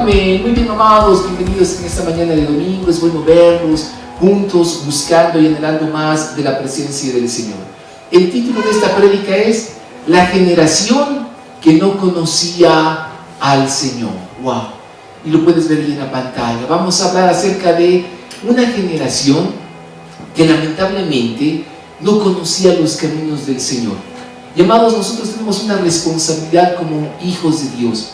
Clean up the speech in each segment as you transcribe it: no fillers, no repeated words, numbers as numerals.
Amén. Muy bien, amados, bienvenidos en esta mañana de domingo. Es bueno verlos juntos, buscando y anhelando más de la presencia del Señor. El título de esta prédica es La generación que no conocía al Señor. Wow. Y lo puedes ver ahí en la pantalla. Vamos a hablar acerca de una generación que lamentablemente no conocía los caminos del Señor. Y amados, nosotros tenemos una responsabilidad como hijos de Dios,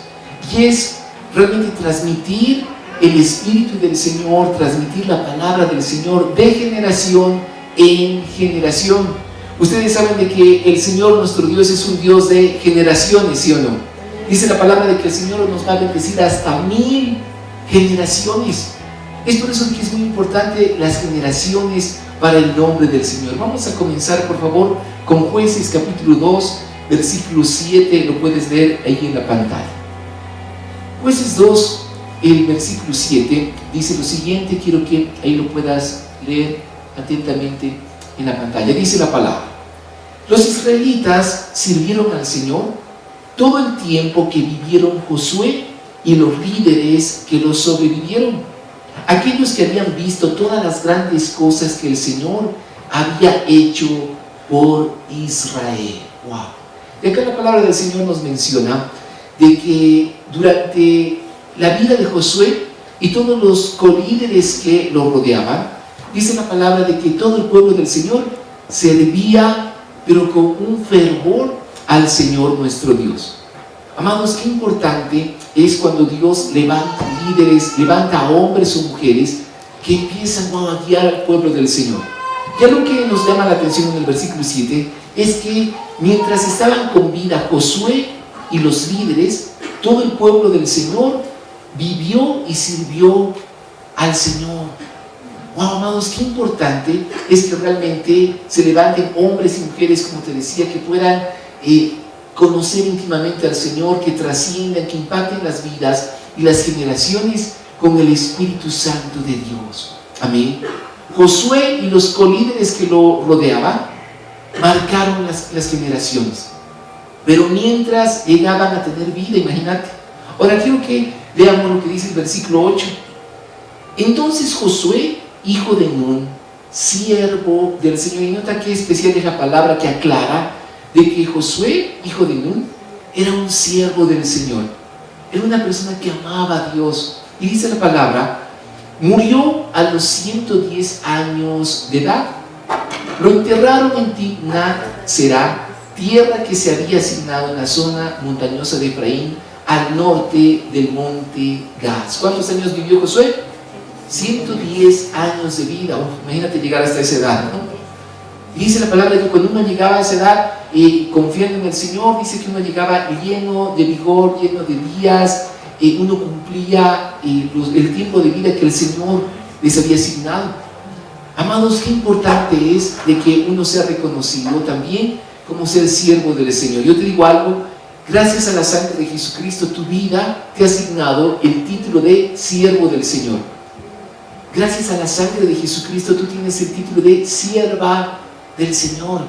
y es realmente transmitir el Espíritu del Señor, transmitir la palabra del Señor de generación en generación. Ustedes saben de que el Señor, nuestro Dios, es un Dios de generaciones, ¿sí o no? Dice la palabra de que el Señor nos va a bendecir hasta 1000 generaciones. Es por eso que es muy importante las generaciones para el nombre del Señor. Vamos a comenzar, por favor, con Jueces capítulo 2, versículo 7. Lo puedes leer ahí en la pantalla. Jueces 2, el versículo 7, dice lo siguiente. Quiero que ahí lo puedas leer atentamente en la pantalla. Dice la palabra: los israelitas sirvieron al Señor todo el tiempo que vivieron Josué y los líderes que los sobrevivieron, aquellos que habían visto todas las grandes cosas que el Señor había hecho por Israel. Wow. Y acá la palabra del Señor nos menciona de que durante la vida de Josué y todos los colíderes que lo rodeaban, dice la palabra de que todo el pueblo del Señor servía, pero con un fervor, al Señor nuestro Dios. Amados, qué importante es cuando Dios levanta líderes, levanta hombres o mujeres que empiezan a guiar al pueblo del Señor. Y algo que nos llama la atención en el versículo 7 es que mientras estaban con vida Josué y los líderes, todo el pueblo del Señor vivió y sirvió al Señor. Wow, amados, qué importante es que realmente se levanten hombres y mujeres, como te decía, que puedan conocer íntimamente al Señor, que trasciendan, que impacten las vidas y las generaciones con el Espíritu Santo de Dios. Amén. Josué y los colíderes que lo rodeaban marcaron las generaciones, pero mientras llegaban a tener vida, imagínate. Ahora quiero que veamos lo que dice el versículo 8. Entonces Josué, hijo de Nun, siervo del Señor, y nota qué especial es la palabra que aclara de que Josué, hijo de Nun, era un siervo del Señor, era una persona que amaba a Dios. Y dice la palabra, murió a los 110 años de edad. Lo enterraron en Timnat Será, tierra que se había asignado en la zona montañosa de Efraín, al norte del monte Gaz. ¿Cuántos años vivió Josué? 110 años de vida. Imagínate llegar hasta esa edad, ¿no? Dice la palabra que cuando uno llegaba a esa edad, confiando en el Señor, dice que uno llegaba lleno de vigor, lleno de días, uno cumplía el tiempo de vida que el Señor les había asignado. Amados, qué importante es de que uno sea reconocido también como ser siervo del Señor. Yo te digo algo, gracias a la sangre de Jesucristo, tu vida te ha asignado el título de siervo del Señor. Gracias a la sangre de Jesucristo, tú tienes el título de sierva del Señor,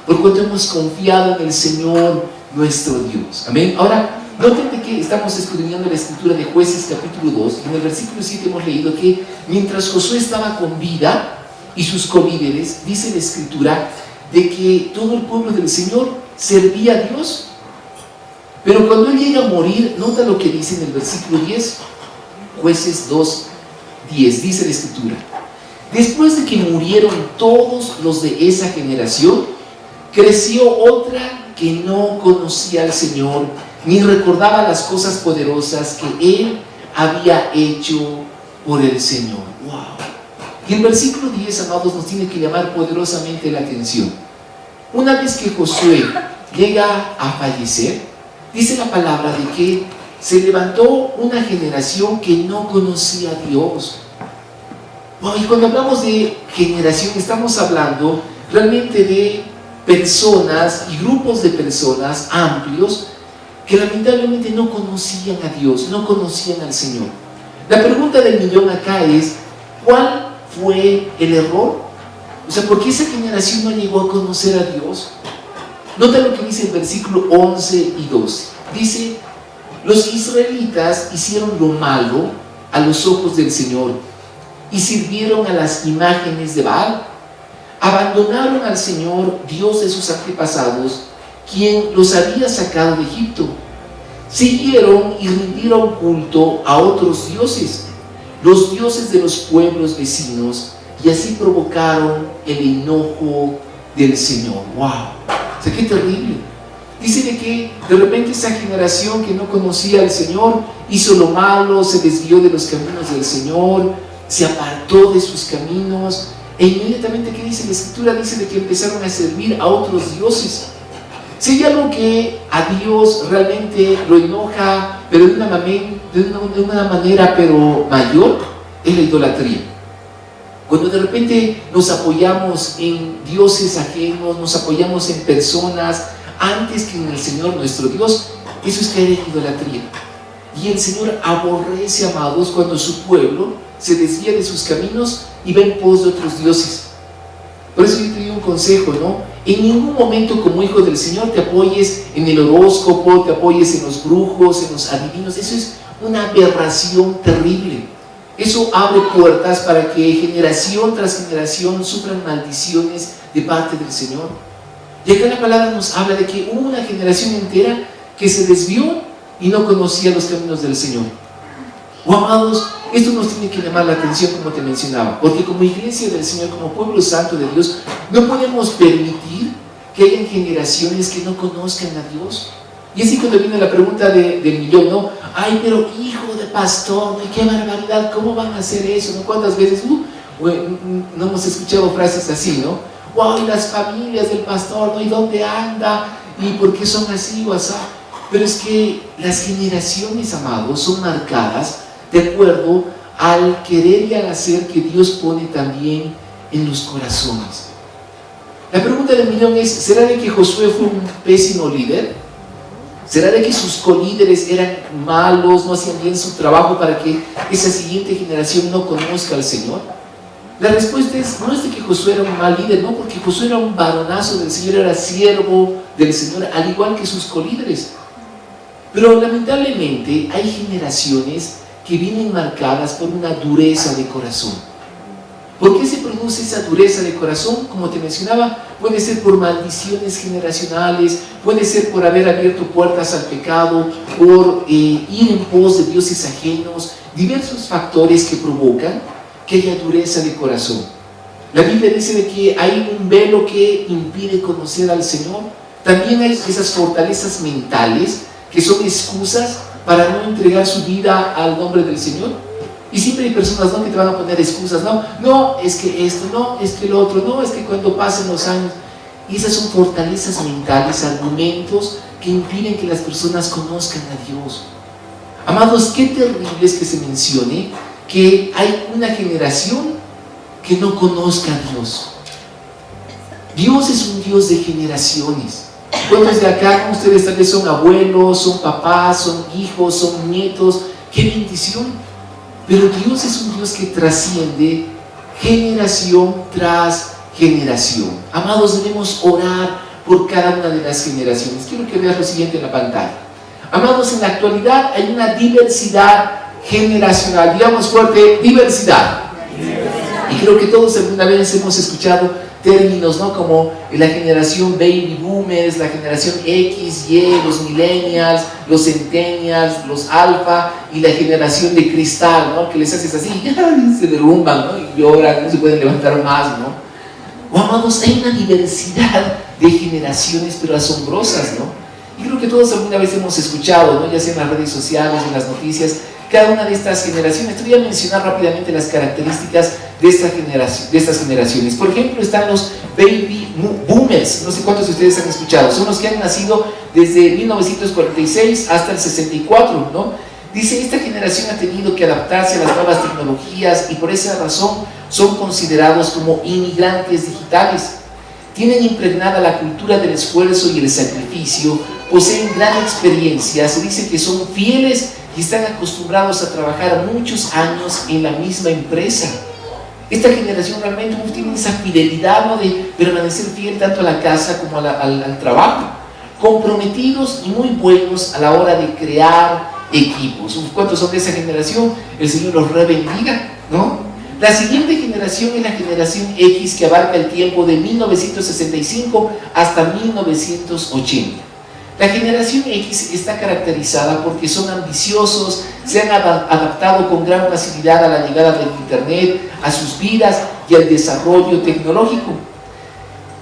por cuanto hemos confiado en el Señor nuestro Dios. Amén. Ahora, noten de que estamos escudriñando la escritura de Jueces capítulo 2. En el versículo 7 hemos leído que mientras Josué estaba con vida y sus colíderes, dice la escritura de que todo el pueblo del Señor servía a Dios. Pero cuando él llega a morir, nota lo que dice en el versículo 10, Jueces 2, 10, dice la escritura: después de que murieron todos los de esa generación, creció otra que no conocía al Señor, ni recordaba las cosas poderosas que Él había hecho por el Señor. Wow. Y el versículo 10, amados, nos tiene que llamar poderosamente la atención. Una vez que Josué llega a fallecer, dice la palabra de que se levantó una generación que no conocía a Dios. Wow, y cuando hablamos de generación, estamos hablando realmente de personas y grupos de personas amplios que lamentablemente no conocían a Dios, no conocían al Señor. La pregunta del millón acá es, ¿cuál fue el error? O sea, ¿por qué esa generación no llegó a conocer a Dios? Nota lo que dice el versículo 11 y 12. Dice: Los israelitas hicieron lo malo a los ojos del Señor y sirvieron a las imágenes de Baal. Abandonaron al Señor, Dios de sus antepasados, quien los había sacado de Egipto. Siguieron y rindieron culto a otros dioses, los dioses de los pueblos vecinos, y así provocaron el enojo del Señor. ¡Wow! O sea, qué terrible. Dice de que de repente esa generación que no conocía al Señor hizo lo malo, se desvió de los caminos del Señor, se apartó de sus caminos, e inmediatamente, ¿qué dice la Escritura? Dice de que empezaron a servir a otros dioses. Si hay algo que a Dios realmente lo enoja, pero de una manera pero mayor, es la idolatría. Cuando de repente nos apoyamos en dioses ajenos, nos apoyamos en personas antes que en el Señor nuestro Dios, eso es caer en idolatría. Y el Señor aborrece, amados, cuando su pueblo se desvía de sus caminos y va en pos de otros dioses. Por eso yo te doy un consejo, ¿no? En ningún momento como hijo del Señor te apoyes en el horóscopo, te apoyes en los brujos, en los adivinos. Eso es una aberración terrible. Eso abre puertas para que generación tras generación sufran maldiciones de parte del Señor. Y acá la palabra nos habla de que hubo una generación entera que se desvió y no conocía los caminos del Señor. Oh, amados, esto nos tiene que llamar la atención, como te mencionaba, porque como iglesia del Señor, como pueblo santo de Dios, no podemos permitir que hayan generaciones que no conozcan a Dios. Y así cuando viene la pregunta del millón, ¿no? Ay, pero hijo de pastor, ¿no? ¡Qué barbaridad! ¿Cómo van a hacer eso? ¿No? ¿Cuántas veces no hemos escuchado frases así, ¿no? ¡Wow! Y las familias del pastor, ¿no? ¿Y dónde anda? ¿Y por qué son así o así? Pero es que las generaciones, amados, son marcadas de acuerdo al querer y al hacer que Dios pone también en los corazones. La pregunta del millón es, ¿será de que Josué fue un pésimo líder? ¿Será de que sus colíderes eran malos, no hacían bien su trabajo para que esa siguiente generación no conozca al Señor? La respuesta es, no es de que Josué era un mal líder, no, porque Josué era un varonazo del Señor, era siervo del Señor, al igual que sus colíderes. Pero lamentablemente hay generaciones que vienen marcadas por una dureza de corazón. ¿Por qué se produce esa dureza de corazón? Como te mencionaba, puede ser por maldiciones generacionales, puede ser por haber abierto puertas al pecado, por ir en pos de dioses ajenos, diversos factores que provocan que haya dureza de corazón. La Biblia dice de que hay un velo que impide conocer al Señor. También hay esas fortalezas mentales que son excusas para no entregar su vida al nombre del Señor. Y siempre hay personas, ¿no?, que te van a poner excusas, no, es que esto, no, es que lo otro, no, es que cuando pasen los años. Y esas son fortalezas mentales, argumentos que impiden que las personas conozcan a Dios. Amados, qué terrible es que se mencione que hay una generación que no conozca a Dios. Dios es un Dios de generaciones. ¿Cuántos de acá, como ustedes, tal vez son abuelos, son papás, son hijos, son nietos? ¡Qué bendición! Pero Dios es un Dios que trasciende generación tras generación. Amados, debemos orar por cada una de las generaciones. Quiero que veas lo siguiente en la pantalla. Amados, en la actualidad hay una diversidad generacional. Digamos fuerte, diversidad. Y creo que todos alguna vez hemos escuchado términos, ¿no?, como la generación baby boomers, la generación X, Y, los millennials, los centennials, los alfa y la generación de cristal, ¿no?, que les haces así y se derrumban, ¿no?, y lloran, no se pueden levantar más, ¿no? Oh, amados, hay una diversidad de generaciones, pero asombrosas, ¿no? Y creo que todos alguna vez hemos escuchado, ¿no?, ya sea en las redes sociales, en las noticias, cada una de estas generaciones. Te voy a mencionar rápidamente las características de estas generaciones. Por ejemplo, están los baby boomers. No sé cuántos de ustedes han escuchado. Son los que han nacido desde 1946 hasta el 64, ¿no? Dice, esta generación ha tenido que adaptarse a las nuevas tecnologías y por esa razón son considerados como inmigrantes digitales. Tienen impregnada la cultura del esfuerzo y el sacrificio, poseen gran experiencia, se dice que son fieles y están acostumbrados a trabajar muchos años en la misma empresa. Esta generación realmente tiene esa fidelidad, ¿no?, de permanecer fiel tanto a la casa como al trabajo. comprometidos y muy buenos a la hora de crear equipos. ¿Cuántos son de esa generación? El Señor los rebendiga, ¿no? La siguiente generación es la generación X, que abarca el tiempo de 1965 hasta 1980. La generación X está caracterizada porque son ambiciosos, se han adaptado con gran facilidad a la llegada del Internet, a sus vidas y al desarrollo tecnológico.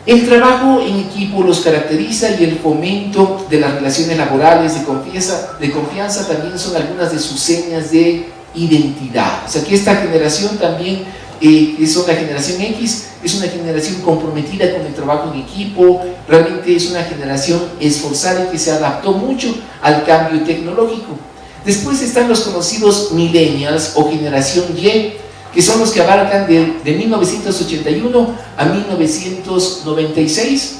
El trabajo en equipo los caracteriza y el fomento de las relaciones laborales de confianza también son algunas de sus señas de identidad. O sea que esta generación también, que son la generación X, es una generación comprometida con el trabajo en equipo, realmente es una generación esforzada y que se adaptó mucho al cambio tecnológico. Después están los conocidos millennials o generación Y, que son los que abarcan de 1981 a 1996.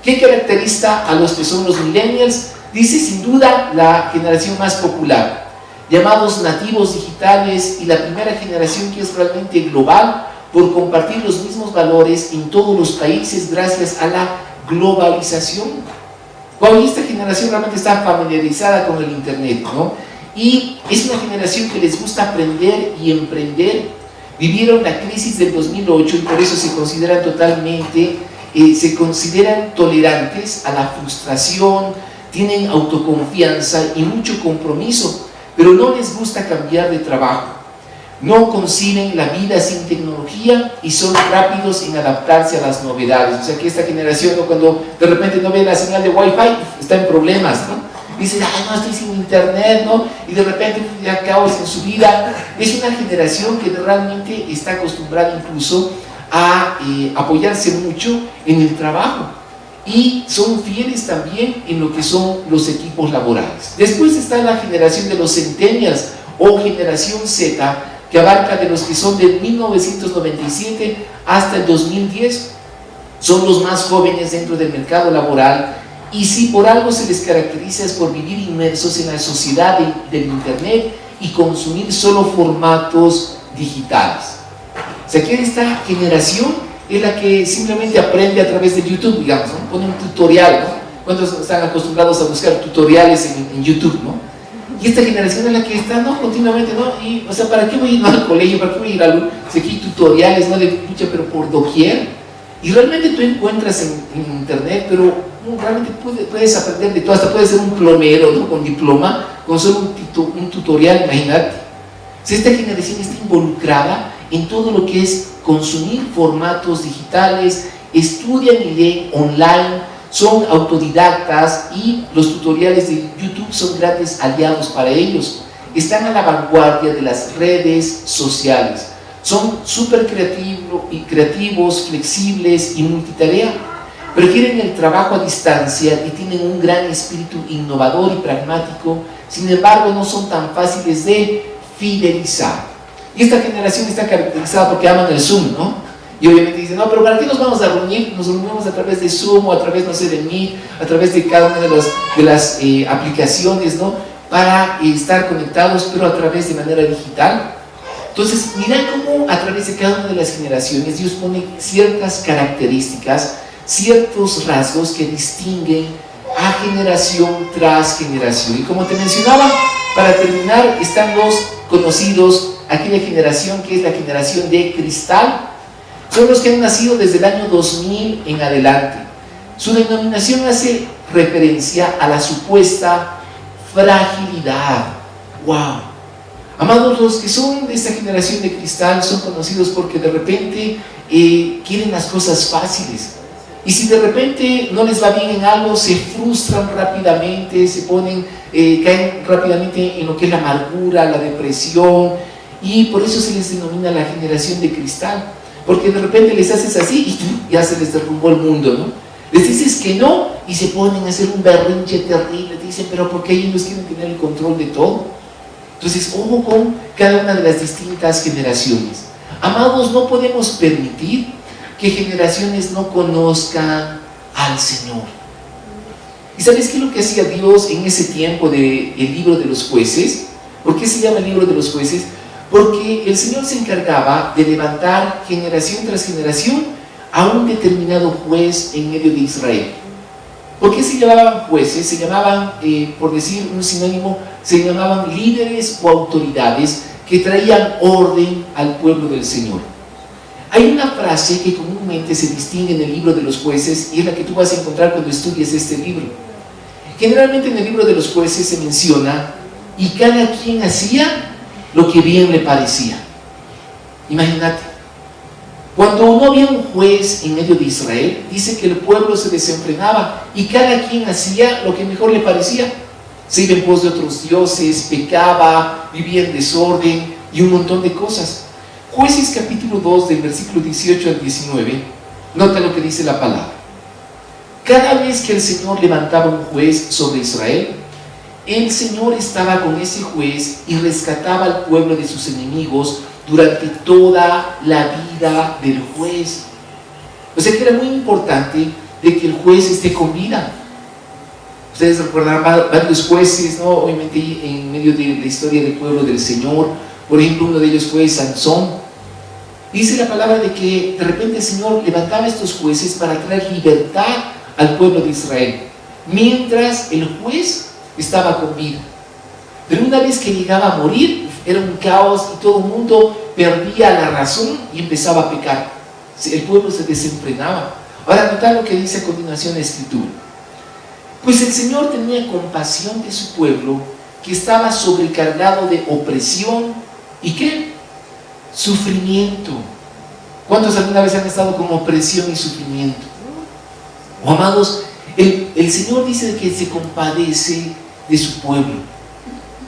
¿Qué caracteriza a los que son los millennials? Dice sin duda la generación más popular, llamados nativos digitales, y la primera generación que es realmente global por compartir los mismos valores en todos los países gracias a la globalización. Bueno, esta generación realmente está familiarizada con el Internet, ¿no? Y es una generación que les gusta aprender y emprender. Vivieron la crisis del 2008 y por eso se consideran tolerantes a la frustración, tienen autoconfianza y mucho compromiso, pero no les gusta cambiar de trabajo. No conciben la vida sin tecnología y son rápidos en adaptarse a las novedades. O sea que esta generación, ¿no?, cuando de repente no ve la señal de Wi-Fi, está en problemas, ¿no? Dicen, ay, no, estoy sin internet, ¿no? Y de repente ya caos en su vida. Es una generación que realmente está acostumbrada incluso a apoyarse mucho en el trabajo. Y son fieles también en lo que son los equipos laborales. Después está la generación de los centennials o generación Z, que abarca de los que son de 1997 hasta el 2010. Son los más jóvenes dentro del mercado laboral y si por algo se les caracteriza es por vivir inmersos en la sociedad del Internet y consumir solo formatos digitales. O sea que esta generación es la que simplemente aprende a través de YouTube, digamos, ¿no? Pone un tutorial, ¿no? ¿Cuántos están acostumbrados a buscar tutoriales en YouTube, ¿no? Y esta generación es la que está, ¿no?, continuamente, ¿no? Y, o sea, ¿para qué voy a ir al colegio? ¿Para qué voy a ir a luz? Si aquí hay tutoriales, ¿no?, de pucha, pero por doquier. Y realmente tú encuentras en internet, pero realmente puedes aprender de todo, hasta puedes ser un plomero, ¿no?, con diploma, con solo un tutorial, imagínate. O sea, esta generación está involucrada en todo lo que es consumir formatos digitales, estudian y leen online, son autodidactas y los tutoriales de YouTube son grandes aliados para ellos. Están a la vanguardia de las redes sociales. Son súper creativos, flexibles y multitarea. Prefieren el trabajo a distancia y tienen un gran espíritu innovador y pragmático. Sin embargo, no son tan fáciles de fidelizar. Y esta generación está caracterizada porque aman el Zoom, ¿no? Y obviamente dicen, no, pero ¿para qué nos vamos a reunir? Nos reunimos a través de Zoom o a través, no sé, de Meet, a través de cada una de las aplicaciones, ¿no?, para estar conectados, pero a través de manera digital. Entonces, mirad cómo a través de cada una de las generaciones Dios pone ciertas características, ciertos rasgos que distinguen a generación tras generación. Y como te mencionaba, para terminar, están los conocidos, aquella generación que es la generación de cristal. Son los que han nacido desde el año 2000 en adelante. Su denominación hace referencia a la supuesta fragilidad. ¡Wow! Amados, los que son de esta generación de cristal son conocidos porque de repente quieren las cosas fáciles. Y si de repente no les va bien en algo, se frustran rápidamente, caen rápidamente en lo que es la amargura, la depresión, y por eso se les denomina la generación de cristal. Porque de repente les haces así y ya se les derrumbó el mundo, ¿no? Les dices que no y se ponen a hacer un berrinche terrible. Te dicen, pero ¿por qué ellos quieren tener el control de todo? Entonces, ojo con cada una de las distintas generaciones. Amados, no podemos permitir que generaciones no conozcan al Señor. ¿Y sabes qué es lo que hacía Dios en ese tiempo del libro de los jueces? ¿Por qué se llama el libro de los jueces? Porque el Señor se encargaba de levantar generación tras generación a un determinado juez en medio de Israel. ¿Por qué se se llamaban jueces? Se llamaban, por decir un sinónimo, se llamaban líderes o autoridades que traían orden al pueblo del Señor. Hay una frase que comúnmente se distingue en el libro de los jueces y es la que tú vas a encontrar cuando estudies este libro. Generalmente en el libro de los jueces se menciona: y cada quien hacía lo que bien le parecía. Imagínate, cuando no había un juez en medio de Israel, dice que el pueblo se desenfrenaba y cada quien hacía lo que mejor le parecía. Se iba en pos de otros dioses, pecaba, vivía en desorden y un montón de cosas. Jueces capítulo 2 del versículo 18 al 19, nota lo que dice la palabra. Cada vez que el Señor levantaba un juez sobre Israel, el Señor estaba con ese juez y rescataba al pueblo de sus enemigos durante toda la vida del juez. O sea que era muy importante de que el juez esté con vida. Ustedes recuerdan varios jueces, ¿no? Obviamente en medio de la historia del pueblo del Señor. Por ejemplo, uno de ellos fue Sansón. Dice la palabra de que de repente el Señor levantaba a estos jueces para traer libertad al pueblo de Israel, mientras el juez estaba con vida. Pero una vez que llegaba a morir, era un caos y todo el mundo perdía la razón y empezaba a pecar. El pueblo se desenfrenaba. Ahora nota lo que dice a continuación la Escritura. Pues el Señor tenía compasión de su pueblo, que estaba sobrecargado de opresión y ¿qué? Sufrimiento. ¿Cuántos alguna vez han estado con opresión y sufrimiento? Oh, amados, el Señor dice que se compadece de su pueblo.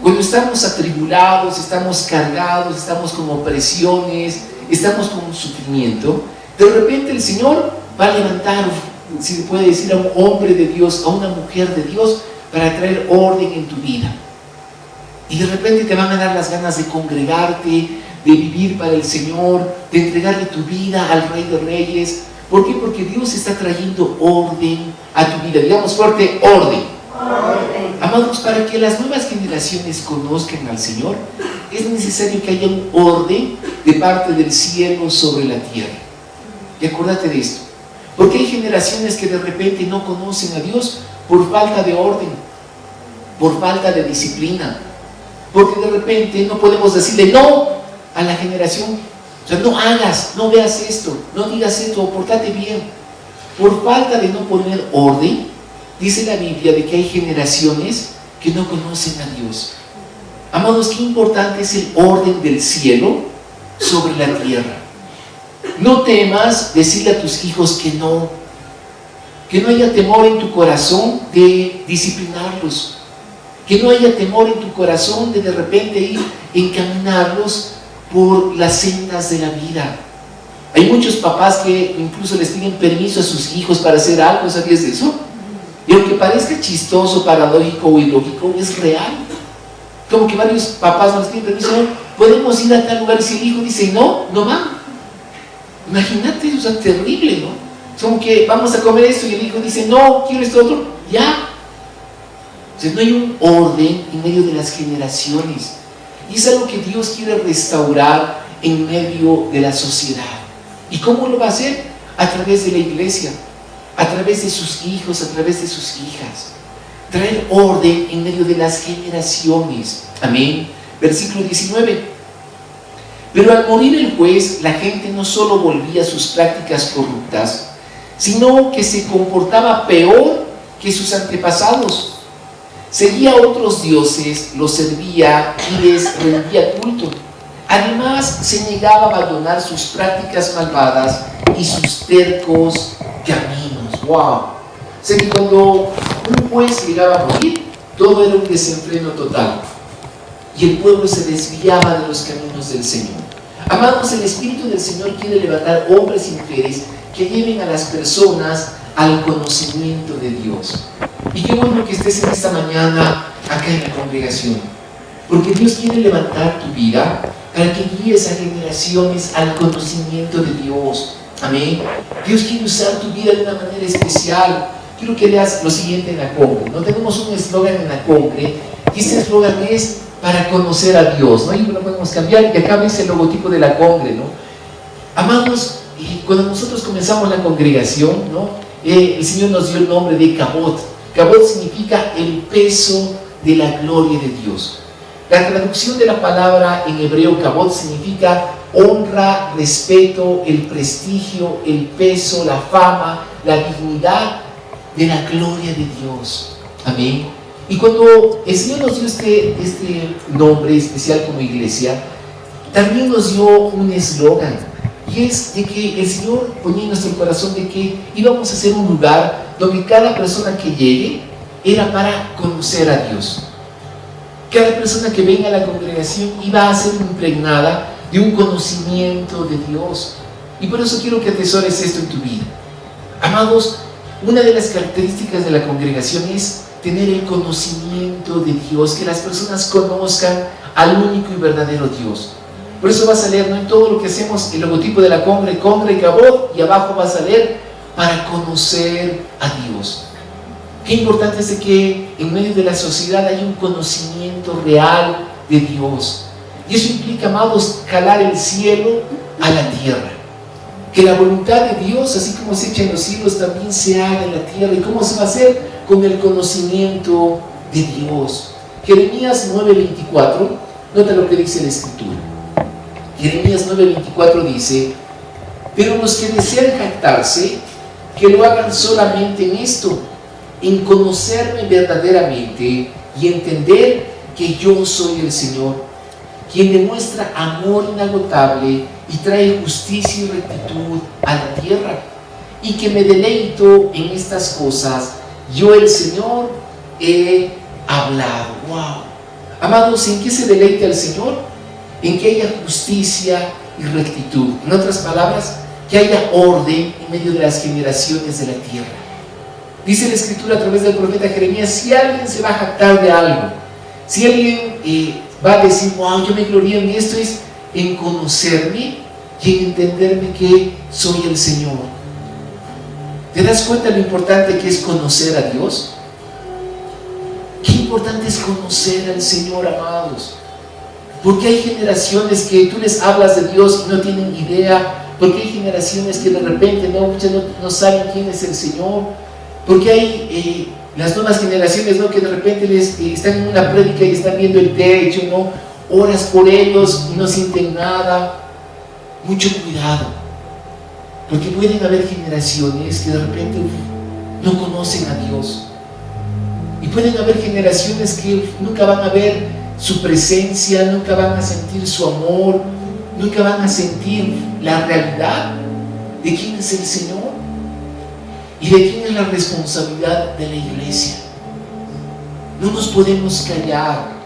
Cuando estamos atribulados, estamos cargados, estamos con opresiones, estamos con sufrimiento, de repente el Señor va a levantar, si se puede decir, a un hombre de Dios, a una mujer de Dios, para traer orden en tu vida. Y de repente te van a dar las ganas de congregarte, de vivir para el Señor, de entregarle tu vida al Rey de Reyes. ¿Por qué? Porque Dios está trayendo orden a tu vida. Digamos fuerte, orden. Amados, para que las nuevas generaciones conozcan al Señor, es necesario que haya un orden de parte del cielo sobre la tierra. Y acuérdate de esto, porque hay generaciones que de repente no conocen a Dios por falta de orden, por falta de disciplina, porque de repente no podemos decirle no a la generación. O sea, no hagas, no veas esto, no digas esto, pórtate bien. Por falta de no poner orden, dice la Biblia de que hay generaciones que no conocen a Dios. Amados, qué importante es el orden del cielo sobre la tierra. No temas decirle a tus hijos que no haya temor en tu corazón de disciplinarlos, que no haya temor en tu corazón de repente ir encaminarlos por las sendas de la vida. Hay muchos papás que incluso les piden permiso a sus hijos para hacer algo, ¿sabías de eso? Y aunque parezca chistoso, paradójico o ilógico, es real. Como que varios papás nos piden permiso, podemos ir a tal lugar, y si el hijo dice no, no va. Imagínate, eso es terrible, ¿no? Es como que vamos a comer esto y el hijo dice no, quiero esto otro, ya. O sea, no hay un orden en medio de las generaciones. Y es algo que Dios quiere restaurar en medio de la sociedad. ¿Y cómo lo va a hacer? A través de la iglesia, a través de sus hijos, a través de sus hijas. Traer orden en medio de las generaciones. Amén. Versículo 19. Pero al morir el juez, la gente no solo volvía a sus prácticas corruptas, sino que se comportaba peor que sus antepasados. Seguía a otros dioses, los servía y les rendía culto. Además, se negaba a abandonar sus prácticas malvadas y sus tercos caminos. ¡Wow! O sea que cuando un juez llegaba a morir, todo era un desenfreno total. Y el pueblo se desviaba de los caminos del Señor. Amados, el Espíritu del Señor quiere levantar hombres y mujeres que lleven a las personas al conocimiento de Dios. Y qué bueno que estés en esta mañana acá en la congregación, porque Dios quiere levantar tu vida para que guíes a generaciones al conocimiento de Dios. Amén. Dios quiere usar tu vida de una manera especial. Quiero que leas lo siguiente en la congre. No tenemos un eslogan en la congre, y este eslogan es para conocer a Dios, ¿no? Y lo podemos cambiar y que acá ves el logotipo de la congre, ¿no? Amados, cuando nosotros comenzamos la congregación, ¿no? El Señor nos dio el nombre de Cabot. Kabod significa el peso de la gloria de Dios. La traducción de la palabra en hebreo Kabod significa honra, respeto, el prestigio, el peso, la fama, la dignidad de la gloria de Dios. Amén. Y cuando el Señor nos dio este nombre especial como iglesia, también nos dio un eslogan, y es de que el Señor ponía en nuestro corazón de que íbamos a ser un lugar donde cada persona que llegue era para conocer a Dios. Cada persona que venga a la congregación iba a ser impregnada de un conocimiento de Dios. Y por eso quiero que atesores esto en tu vida. Amados, una de las características de la congregación es tener el conocimiento de Dios, que las personas conozcan al único y verdadero Dios. Por eso vas a leer, ¿no?, en todo lo que hacemos, el logotipo de la Congre Kabod, y abajo vas a leer para conocer a Dios. Qué importante es de que en medio de la sociedad hay un conocimiento real de Dios. Y eso implica, amados, jalar el cielo a la tierra. Que la voluntad de Dios, así como se echa en los cielos, también se haga en la tierra. ¿Y cómo se va a hacer? Con el conocimiento de Dios. Jeremías 9:24, nota lo que dice la Escritura. Jeremías 9:24 dice: pero los que desean jactarse, que lo hagan solamente en esto, en conocerme verdaderamente y entender que yo soy el Señor, quien demuestra amor inagotable y trae justicia y rectitud a la tierra, y que me deleito en estas cosas. Yo, el Señor, he hablado. ¡Wow! Amados, ¿en qué se deleita el Señor? En que haya justicia y rectitud. En otras palabras, que haya orden en medio de las generaciones de la tierra. Dice la Escritura a través del profeta Jeremías: si alguien se va a jactar de algo, si alguien va a decir, wow, yo me glorío en esto, es en conocerme y en entenderme que soy el Señor. ¿Te das cuenta lo importante que es conocer a Dios? Qué importante es conocer al Señor, amados. Porque hay generaciones que tú les hablas de Dios y no tienen idea. Porque hay generaciones que de repente no saben quién es el Señor. Porque hay las nuevas generaciones, ¿no?, que de repente están en una prédica y están viendo el techo, ¿no? Oras por ellos y no sienten nada. Mucho cuidado, porque pueden haber generaciones que de repente no conocen a Dios, y pueden haber generaciones que nunca van a ver su presencia, nunca van a sentir su amor, nunca van a sentir la realidad de quién es el Señor y de quién es la responsabilidad de la iglesia. No nos podemos callar.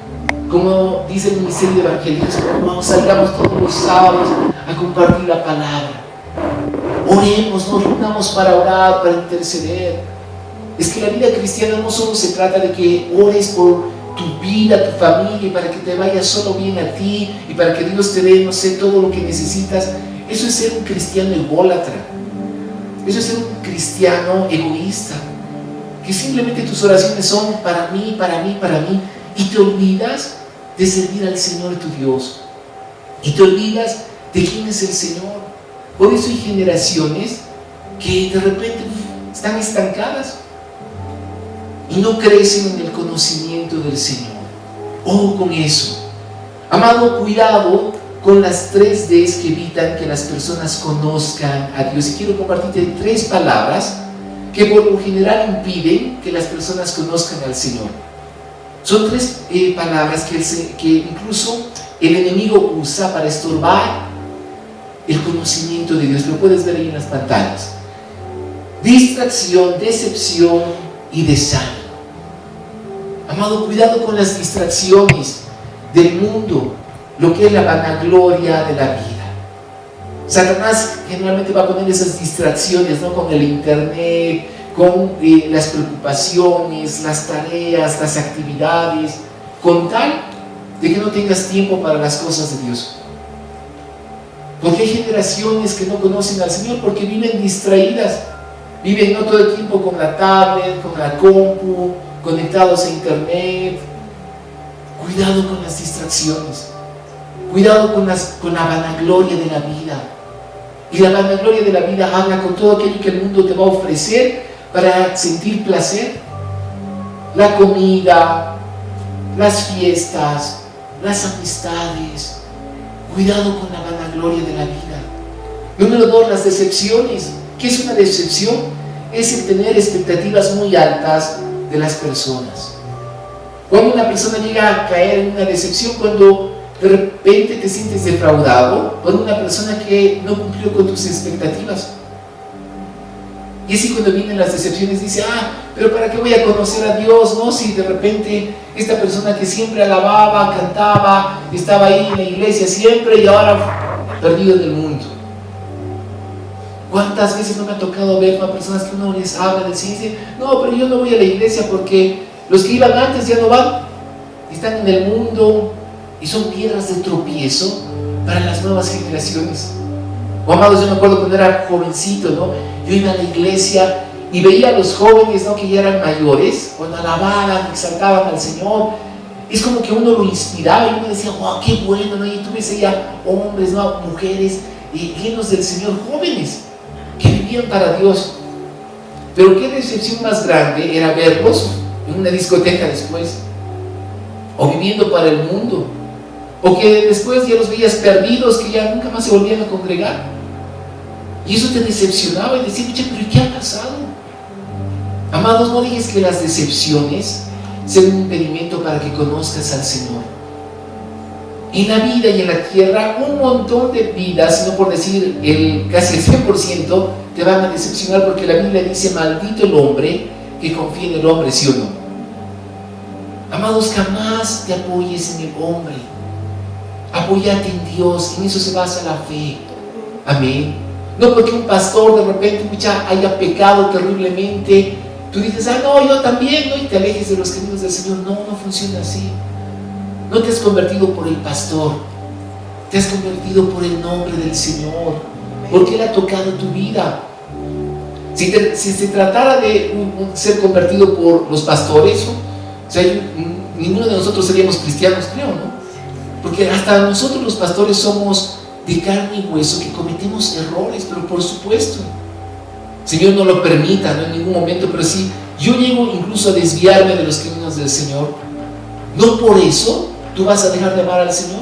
Como dice el ministerio de evangelismo, salgamos todos los sábados a compartir la palabra. Oremos, nos reunamos para orar, para interceder. Es que la vida cristiana no solo se trata de que ores por tu vida, tu familia, y para que te vaya solo bien a ti, y para que Dios te dé, no sé, todo lo que necesitas. Eso es ser un cristiano ególatra. Eso es ser un cristiano egoísta, que simplemente tus oraciones son para mí, para mí, para mí, y te olvidas de servir al Señor tu Dios, y te olvidas de quién es el Señor. Por eso hay generaciones que de repente están estancadas y no crecen en el conocimiento del Señor. Ojo con eso. Amado, cuidado con las 3 Ds que evitan que las personas conozcan a Dios. Y quiero compartirte 3 palabras que por lo general impiden que las personas conozcan al Señor. Son 3 palabras que incluso el enemigo usa para estorbar el conocimiento de Dios. Lo puedes ver ahí en las pantallas: distracción, decepción y desánimo. Amado, cuidado con las distracciones del mundo, lo que es la vanagloria de la vida. Satanás generalmente va a poner esas distracciones, ¿no?, con el internet, con las preocupaciones, las tareas, las actividades, con tal de que no tengas tiempo para las cosas de Dios. Porque hay generaciones que no conocen al Señor porque viven distraídas, viven no todo el tiempo con la tablet, con la compu, conectados a internet. Cuidado con las distracciones, cuidado con la vanagloria de la vida. Y la vanagloria de la vida habla con todo aquello que el mundo te va a ofrecer para sentir placer. la comida, las fiestas, las amistades. Cuidado con la vanagloria de la vida. Número 2, las decepciones. ¿Qué es una decepción? Es el tener expectativas muy altas de las personas. Cuando una persona llega a caer en una decepción, cuando de repente te sientes defraudado por una persona que no cumplió con tus expectativas. Y así cuando vienen las decepciones dice, pero ¿para qué voy a conocer a Dios? No, si de repente esta persona que siempre alababa, cantaba, estaba ahí en la iglesia siempre y ahora perdido en el mundo. ¿Cuántas veces no me ha tocado ver a personas que uno les habla, les dice, no, pero yo no voy a la iglesia porque los que iban antes ya no van, están en el mundo y son piedras de tropiezo para las nuevas generaciones? O amados, yo me acuerdo cuando era jovencito, ¿no? Yo iba a la iglesia y veía a los jóvenes, ¿no?, que ya eran mayores, cuando alababan, exaltaban al Señor. Es como que uno lo inspiraba y uno decía, wow, qué bueno, ¿no? Y tú ves allá hombres, ¿no?, mujeres llenos del Señor, jóvenes, que vivían para Dios. Pero qué decepción más grande era verlos en una discoteca después, o viviendo para el mundo, o que después ya los veías perdidos, que ya nunca más se volvían a congregar. Y eso te decepcionaba y decías, pero ¿qué ha pasado? Amados, no dejes que las decepciones sean un impedimento para que conozcas al Señor. En la vida y en la tierra, un montón de vidas, sino por decir casi el 100%, te van a decepcionar, porque la Biblia dice, maldito el hombre que confía en el hombre, ¿sí o no? Amados, jamás te apoyes en el hombre. Apóyate en Dios, en eso se basa la fe. Amén. No porque un pastor de repente haya pecado terriblemente, tú dices, no, yo también, ¿no?, y te alejes de los caminos del Señor. No, no funciona así. No te has convertido por el pastor, te has convertido por el nombre del Señor, porque Él ha tocado tu vida. Si se tratara de ser convertido por los pastores, o sea, ninguno de nosotros seríamos cristianos, creo, ¿no? Porque hasta nosotros los pastores somos de carne y hueso, que cometemos errores, pero por supuesto, Señor no lo permita, no en ningún momento, pero si yo llego incluso a desviarme de los caminos del Señor, no por eso tú vas a dejar de amar al Señor.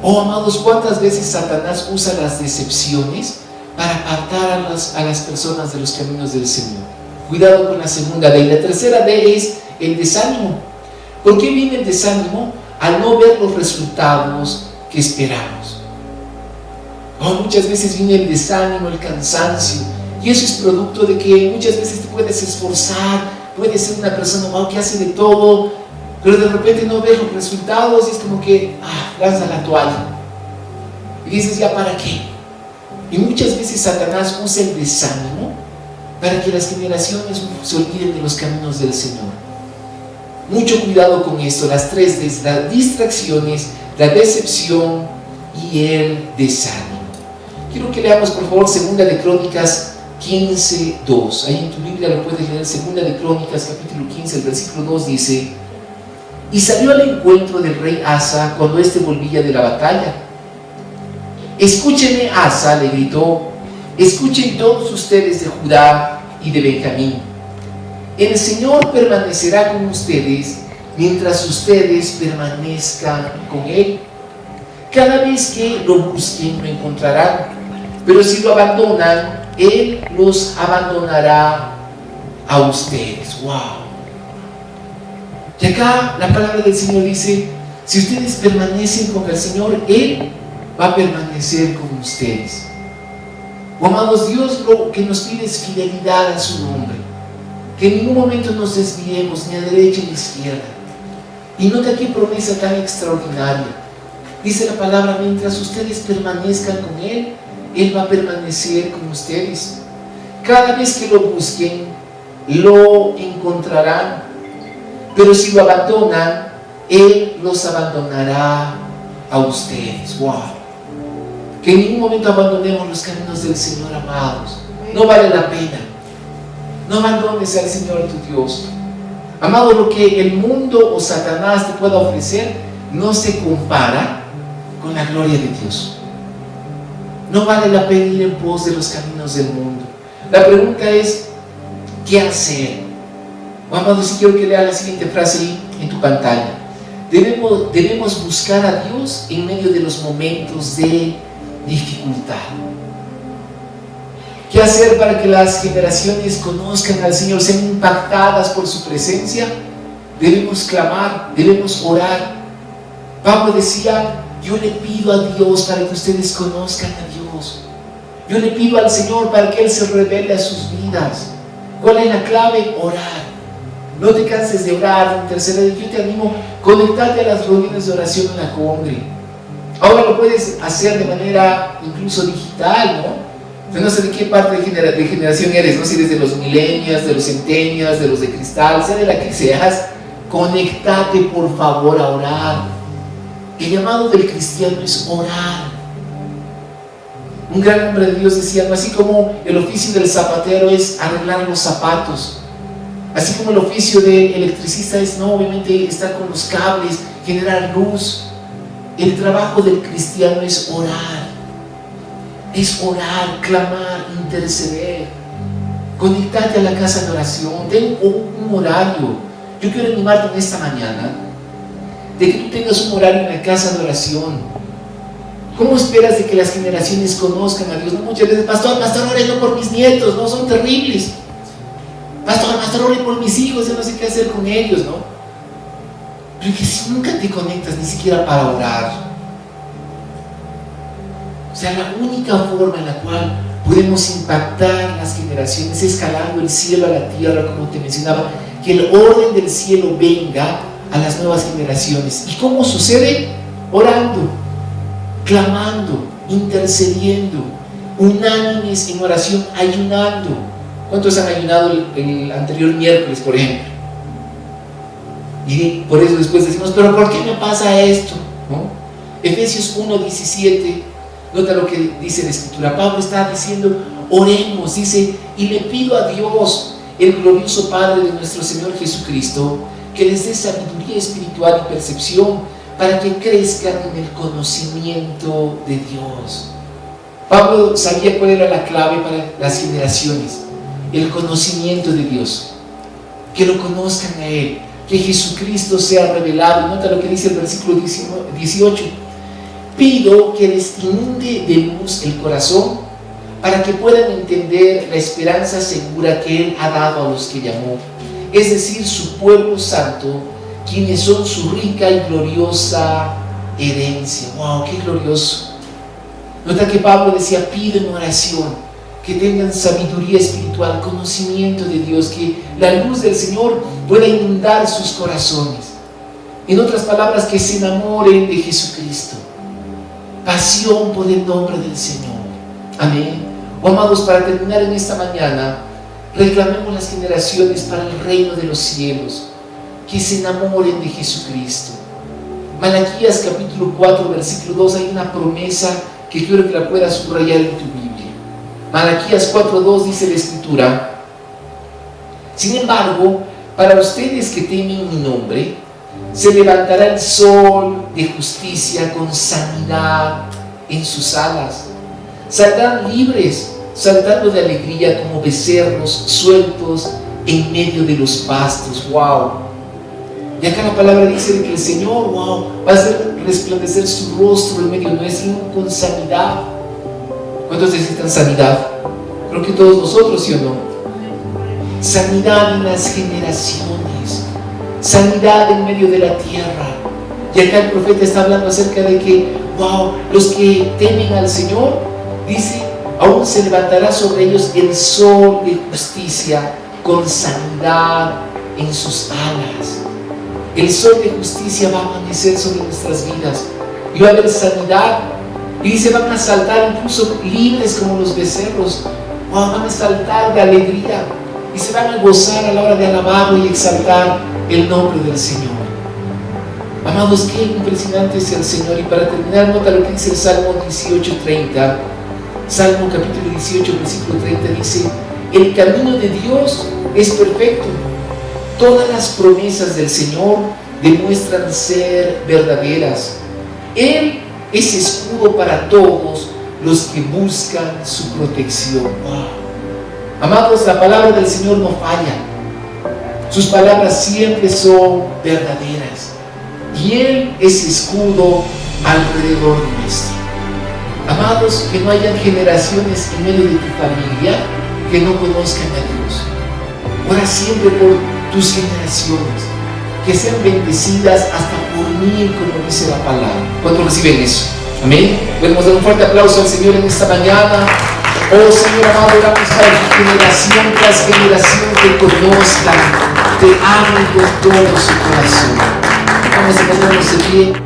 Oh, amados, ¿cuántas veces Satanás usa las decepciones para apartar a las personas de los caminos del Señor? Cuidado con la segunda D. Y la tercera D es el desánimo. ¿Por qué viene el desánimo? Al no ver los resultados que esperamos. Muchas veces viene el desánimo, el cansancio, y eso es producto de que muchas veces te puedes esforzar, puedes ser una persona que hace de todo, pero de repente no ves los resultados y es como que lanza la toalla y dices, ¿ya para qué? Y muchas veces Satanás usa el desánimo para que las generaciones se olviden de los caminos del Señor. Mucho cuidado con esto, las tres Ds, las distracciones, la decepción y el desánimo. Quiero que leamos por favor 2 de Crónicas 15:2. Ahí en tu Biblia lo puedes leer. 2 de Crónicas capítulo 15, el versículo 2 dice: y salió al encuentro del rey Asa cuando éste volvía de la batalla. Escúchenme, Asa, le gritó, escuchen todos ustedes de Judá y de Benjamín. El Señor permanecerá con ustedes mientras ustedes permanezcan con Él. Cada vez que lo busquen lo encontrarán, pero si lo abandonan, Él los abandonará a ustedes. ¡Wow! Y acá la palabra del Señor dice, si ustedes permanecen con el Señor, Él va a permanecer con ustedes. Amados, Dios lo que nos pide es fidelidad a su nombre, que en ningún momento nos desviemos ni a derecha ni a izquierda. Y nota qué promesa tan extraordinaria. Dice la palabra, mientras ustedes permanezcan con Él, Él va a permanecer con ustedes. Cada vez que lo busquen, lo encontrarán. Pero si lo abandonan, Él los abandonará a ustedes. ¡Wow! Que en ningún momento abandonemos los caminos del Señor, amados. No vale la pena. No abandones al Señor tu Dios. Amado, lo que el mundo o Satanás te pueda ofrecer no se compara con la gloria de Dios. No vale la pena ir en pos de los caminos del mundo. La pregunta es, ¿qué hacer? Amados, si quiero que lea la siguiente frase ahí en tu pantalla. Debemos buscar a Dios en medio de los momentos de dificultad. ¿Qué hacer para que las generaciones conozcan al Señor, sean impactadas por su presencia? Debemos clamar, debemos orar. Pablo decía: yo le pido a Dios para que ustedes conozcan a Dios. Yo le pido al Señor para que Él se revele a sus vidas. ¿Cuál es la clave? Orar. No te canses de orar, de interceder. Yo te animo, conectarte a las reuniones de oración en la cumbre. Ahora lo puedes hacer de manera incluso digital, ¿no? No sé de qué parte de generación eres, no sé si eres de los millennials, de los centennials, de los de cristal, sea de la que seas, conéctate por favor a orar. El llamado del cristiano es orar. Un gran hombre de Dios decía, ¿no? Así como el oficio del zapatero es arreglar los zapatos, así como el oficio del electricista es, no, obviamente, estar con los cables, generar luz, el trabajo del cristiano es orar. Es orar, clamar, interceder. Conéctate a la casa de oración. Ten un horario. Yo quiero animarte en esta mañana de que tú tengas un horario en la casa de oración. ¿Cómo esperas de que las generaciones conozcan a Dios? No, muchas veces, pastor, ore no por mis nietos, no, son terribles. Pastor, ore por mis hijos, yo no sé qué hacer con ellos, ¿no? Pero que si nunca te conectas ni siquiera para orar. O sea, la única forma en la cual podemos impactar las generaciones es escalando el cielo a la tierra, como te mencionaba, que el orden del cielo venga a las nuevas generaciones. ¿Y cómo sucede? Orando, clamando, intercediendo, unánimes en oración, ayunando. ¿Cuántos han ayunado el anterior miércoles, por ejemplo? Y por eso después decimos, ¿pero por qué me pasa esto? ¿No? Efesios 1:17. Nota lo que dice la Escritura. Pablo está diciendo, oremos, dice, y le pido a Dios, el glorioso Padre de nuestro Señor Jesucristo, que les dé sabiduría espiritual y percepción para que crezcan en el conocimiento de Dios. Pablo sabía cuál era la clave para las generaciones: el conocimiento de Dios, que lo conozcan a Él, que Jesucristo sea revelado. Nota lo que dice el versículo 18. Pido que les inunde de luz el corazón para que puedan entender la esperanza segura que Él ha dado a los que llamó, es decir, su pueblo santo, quienes son su rica y gloriosa herencia. ¡Wow! ¡Qué glorioso! Nota que Pablo decía, pido en oración que tengan sabiduría espiritual, conocimiento de Dios, que la luz del Señor pueda inundar sus corazones. En otras palabras, que se enamoren de Jesucristo. Pasión por el nombre del Señor. Amén. Oh, amados, para terminar en esta mañana, reclamemos las generaciones para el reino de los cielos, que se enamoren de Jesucristo. Malaquías capítulo 4 versículo 2, hay una promesa que quiero que la puedas subrayar en tu Biblia. Malaquías 4:2 dice la Escritura: sin embargo, para ustedes que temen mi nombre, se levantará el sol de justicia con sanidad en sus alas. Saldrán libres, saltando de alegría como becerros sueltos en medio de los pastos. ¡Wow! Y acá la palabra dice de que el Señor, ¡wow!, va a hacer resplandecer su rostro en medio nuestro con sanidad. ¿Cuántos necesitan sanidad? Creo que todos nosotros, ¿sí o no? Sanidad en las generaciones, sanidad en medio de la tierra. Y acá el profeta está hablando acerca de que, wow, los que temen al Señor, dice, aún se levantará sobre ellos el sol de justicia con sanidad en sus alas. El sol de justicia va a amanecer sobre nuestras vidas y va a haber sanidad. Y dice, van a saltar incluso libres como los becerros. Wow, van a saltar de alegría y se van a gozar a la hora de alabarlo y exaltar el nombre del Señor. Amados, qué impresionante es el Señor. Y para terminar, nota lo que dice el Salmo 18:30. Salmo capítulo 18, versículo 30 dice: el camino de Dios es perfecto. Todas las promesas del Señor demuestran ser verdaderas. Él es escudo para todos los que buscan su protección. Wow. Amados, la palabra del Señor no falla. Sus palabras siempre son verdaderas. Y Él es escudo alrededor nuestro. Amados, que no hayan generaciones en medio de tu familia que no conozcan a Dios. Ora siempre por tus generaciones, que sean bendecidas hasta por 1000, como dice la palabra. ¿Cuántos reciben eso? Amén. Podemos dar un fuerte aplauso al Señor en esta mañana. Oh Señor amado, oramos para que generación tras generación te conozcan, te amen con todo su corazón. Vamos a ponernos de pie.